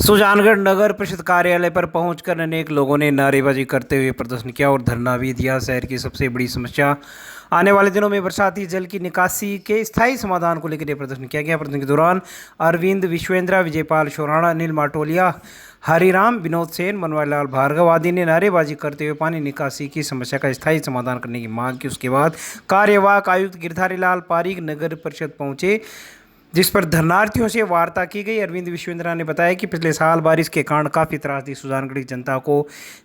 सुजानगढ़ नगर परिषद कार्यालय पर पहुंचकर अनेक लोगों ने नारेबाजी करते हुए प्रदर्शन किया और धरना भी दिया। शहर की सबसे बड़ी समस्या आने वाले दिनों में बरसाती जल की निकासी के स्थायी समाधान को लेकर यह प्रदर्शन किया गया। प्रदर्शन के दौरान अरविंद विश्वेंद्रा, विजयपाल शोराणा, अनिल माटोलिया, हरिराम, विनोद सेन, मनोहरलाल भार्गव आदि ने नारेबाजी करते हुए पानी निकासी की समस्या का स्थायी समाधान करने की मांग की। उसके बाद कार्यवाहक आयुक्त गिरधारी लाल पारीक नगर परिषद पहुंचे, जिस पर धरनार्थियों से वार्ता की गई। अरविंद विश्वेंद्रा ने बताया कि पिछले साल बारिश के कारण काफ़ी त्रासदी सुजानगढ़ की जनता को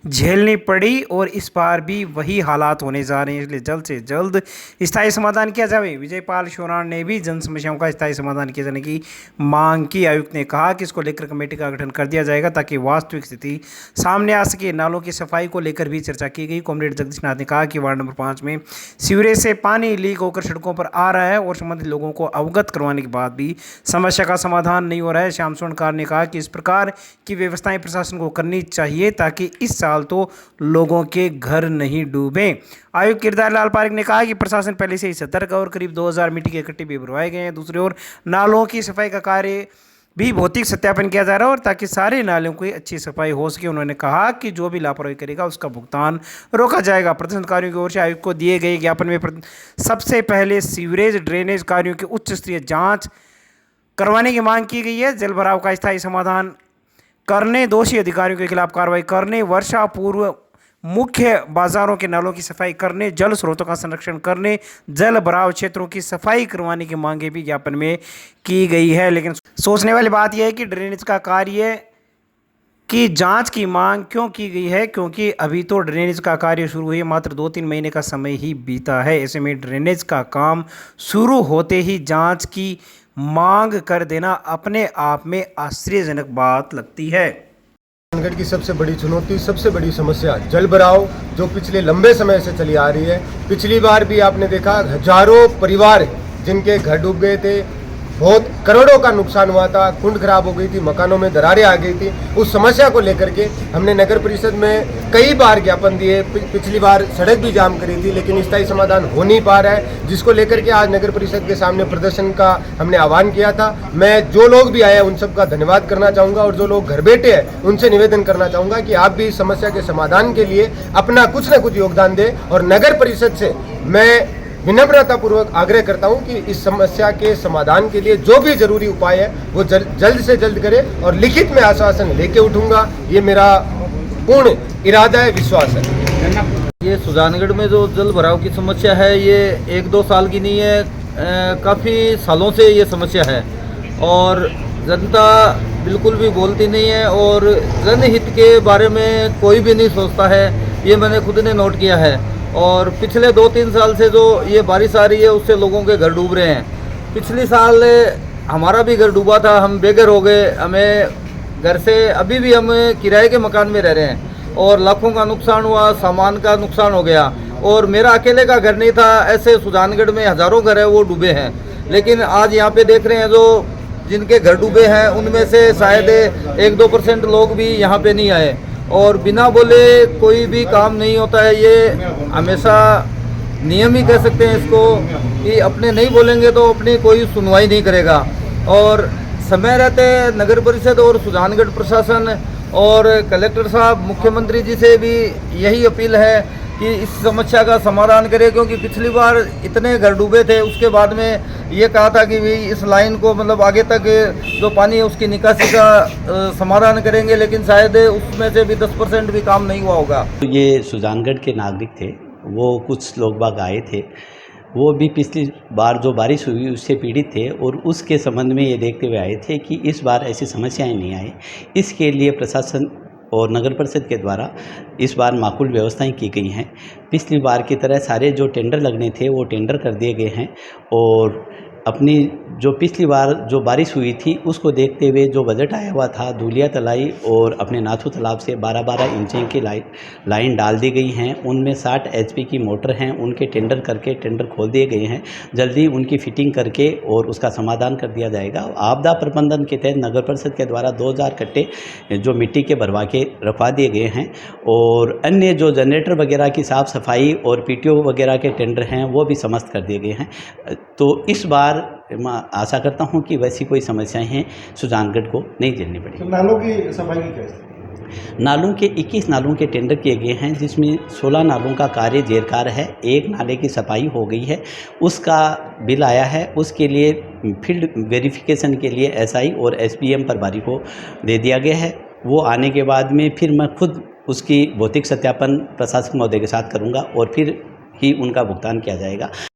झेलनी पड़ी और इस बार भी वही हालात होने जा रहे हैं, इसलिए जल्द से जल्द स्थायी समाधान किया जाए। विजयपाल शोराण ने भी जन समस्याओं का स्थायी समाधान किए जाने की मांग की। आयुक्त ने कहा कि इसको लेकर कमेटी का गठन कर दिया जाएगा ताकि वास्तविक स्थिति सामने आ सके। नालों की सफाई को लेकर भी चर्चा की गई। कॉमरेड जगदीश नाथ ने कहा कि वार्ड नंबर 5 में सीवरेज से पानी लीक होकर सड़कों पर आ रहा है और संबंधित लोगों को अवगत करवाने के बाद भी समस्या का समाधान नहीं हो रहा है। श्याम स्वर्णकार ने कहा कि इस प्रकार की व्यवस्थाएं प्रशासन को करनी चाहिए ताकि इस साल तो लोगों के घर नहीं डूबे। आयुक्त गिरधारी लाल पारीक ने कहा कि प्रशासन पहले से ही सतर्क है और करीब 2000 मिट्टी के इकट्ठे भी भरवाए गए हैं। दूसरी ओर नालों की सफाई का कार्य भी भौतिक सत्यापन किया जा रहा है और ताकि सारे नालों की अच्छी सफाई हो सके। उन्होंने कहा कि जो भी लापरवाही करेगा उसका भुगतान रोका जाएगा। प्रदर्शनकारियों की ओर से आयुक्त को दिए गए ज्ञापन में सबसे पहले सीवरेज ड्रेनेज कार्यों की उच्च स्तरीय जांच करवाने की मांग की गई है। जल भराव का स्थायी समाधान करने, दोषी अधिकारियों के खिलाफ कार्रवाई करने, वर्षा पूर्व मुख्य बाजारों के नालों की सफाई करने, जल स्रोतों का संरक्षण करने, जल भराव क्षेत्रों की सफाई करवाने की मांगें भी ज्ञापन में की गई है। लेकिन सोचने वाली बात यह है कि ड्रेनेज का कार्य की जांच की मांग क्यों की गई है, क्योंकि अभी तो ड्रेनेज का कार्य शुरू हुए मात्र 2-3 महीने का समय ही बीता है। ऐसे में ड्रेनेज का काम शुरू होते ही जांच की मांग कर देना अपने आप में आश्चर्यजनक बात लगती है। सुजानगढ़ की सबसे बड़ी चुनौती, सबसे बड़ी समस्या जल भराव जो पिछले लंबे समय से चली आ रही है। पिछली बार भी आपने देखा हजारों परिवार जिनके घर डूब गए थे, बहुत करोड़ों का नुकसान हुआ था, कुंड खराब हो गई थी, मकानों में दरारें आ गई थी। उस समस्या को लेकर के हमने नगर परिषद में कई बार ज्ञापन दिए। पिछली बार सड़क भी जाम करी थी, लेकिन स्थायी समाधान हो नहीं पा रहा है, जिसको लेकर के आज नगर परिषद के सामने प्रदर्शन का हमने आह्वान किया था। मैं जो लोग भी आए हैं उन सबका धन्यवाद करना चाहूँगा और जो लोग घर बैठे हैं उनसे निवेदन करना चाहूँगा कि आप भी इस समस्या के समाधान के लिए अपना कुछ न कुछ योगदान दें। और नगर परिषद से मैं विनम्रतापूर्वक आग्रह करता हूं कि इस समस्या के समाधान के लिए जो भी जरूरी उपाय है वो जल्द से जल्द करें और लिखित में आश्वासन लेके उठूंगा, ये मेरा पूर्ण इरादा है, विश्वास है। ये सुजानगढ़ में जो जल भराव की समस्या है ये 1-2 साल की नहीं है, काफ़ी सालों से ये समस्या है और जनता बिल्कुल भी बोलती नहीं है और जनहित के बारे में कोई भी नहीं सोचता है। ये मैंने खुद ने नोट किया है और पिछले 2-3 साल से जो ये बारिश आ रही है उससे लोगों के घर डूब रहे हैं। पिछले साल हमारा भी घर डूबा था, हम बेघर हो गए, हमें घर से अभी भी हम किराए के मकान में रह रहे हैं और लाखों का नुकसान हुआ, सामान का नुकसान हो गया और मेरा अकेले का घर नहीं था। ऐसे सुजानगढ़ में हज़ारों घर है वो डूबे हैं। लेकिन आज यहाँ पे देख रहे हैं जो जिनके घर डूबे हैं उनमें से शायद 1-2% लोग भी यहाँ पे नहीं आए और बिना बोले कोई भी काम नहीं होता है। ये हमेशा नियम ही कह सकते हैं इसको कि अपने नहीं बोलेंगे तो अपनी कोई सुनवाई नहीं करेगा। और समय रहते नगर परिषद और सुजानगढ़ प्रशासन और कलेक्टर साहब, मुख्यमंत्री जी से भी यही अपील है कि इस समस्या का समाधान करें, क्योंकि पिछली बार इतने घर डूबे थे उसके बाद में ये कहा था कि भाई इस लाइन को मतलब आगे तक जो पानी है उसकी निकासी का समाधान करेंगे, लेकिन शायद उसमें से भी 10% भी काम नहीं हुआ होगा। ये सुजानगढ़ के नागरिक थे, वो कुछ लोग बाग आए थे, वो भी पिछली बार जो बारिश हुई उससे पीड़ित थे और उसके संबंध में ये देखते हुए आए थे कि इस बार ऐसी समस्याएं नहीं आए। इसके लिए प्रशासन और नगर परिषद के द्वारा इस बार माकूल व्यवस्थाएं की गई हैं। पिछली बार की तरह सारे जो टेंडर लगने थे वो टेंडर कर दिए गए हैं और अपनी जो पिछली बार जो बारिश हुई थी उसको देखते हुए जो बजट आया हुआ था धूलिया तलाई और अपने नाथू तालाब से 12-12 इंच की लाइन डाल दी गई हैं। उनमें 60 HP की मोटर हैं, उनके टेंडर करके टेंडर खोल दिए गए हैं। जल्दी उनकी फिटिंग करके और उसका समाधान कर दिया जाएगा। आपदा प्रबंधन के तहत नगर परिषद के द्वारा 2000 कट्टे जो मिट्टी के भरवा के रखवा दिए गए हैं और अन्य जो जनरेटर वगैरह की साफ़ सफाई और PTO वगैरह के टेंडर हैं वो भी समस्त कर दिए गए हैं। तो इस बार मैं आशा करता हूं कि वैसी कोई समस्याएं हैं सुजानगढ़ को नहीं झेलनी पड़ेगी। तो नालों की सफाई की क्या स्थिति? नालों के 21 नालों के टेंडर किए गए हैं, जिसमें 16 नालों का कार्य जेरकार है। एक नाले की सफाई हो गई है, उसका बिल आया है। उसके लिए फील्ड वेरिफिकेशन के लिए एसआई और एसपीएम प्रभारी को दे दिया गया है। वो आने के बाद में फिर मैं खुद उसकी भौतिक सत्यापन प्रशासक महोदय के साथ करूंगा और फिर ही उनका भुगतान किया जाएगा।